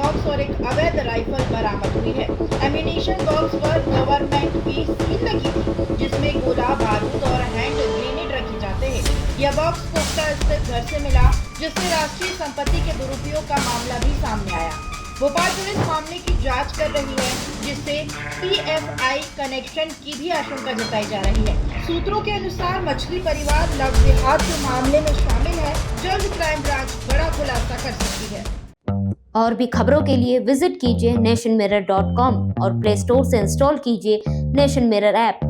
Box और एक अवैध राइफल बरामद हुई है। एम्यूनिशन बॉक्स पर गवर्नमेंट की सील लगी थी, जिसमें गोला बारूद और हैंड ग्रेनेड रखे जाते हैं। यह बॉक्स कोटा स्थित घर से मिला, जिससे राष्ट्रीय संपत्ति के दुरुपयोग का मामला भी सामने आया। भोपाल पुलिस मामले की जांच कर रही है, जिससे पीएफआई कनेक्शन की भी आशंका जताई जा रही है। सूत्रों के अनुसार मछली परिवार लव जिहाद के मामले में शामिल है। जल्द क्राइम ब्रांच बड़ा खुलासा कर सकती है। और भी खबरों के लिए विजिट कीजिए nationmirror.com और प्ले स्टोर से इंस्टॉल कीजिए नेशन मिरर ऐप।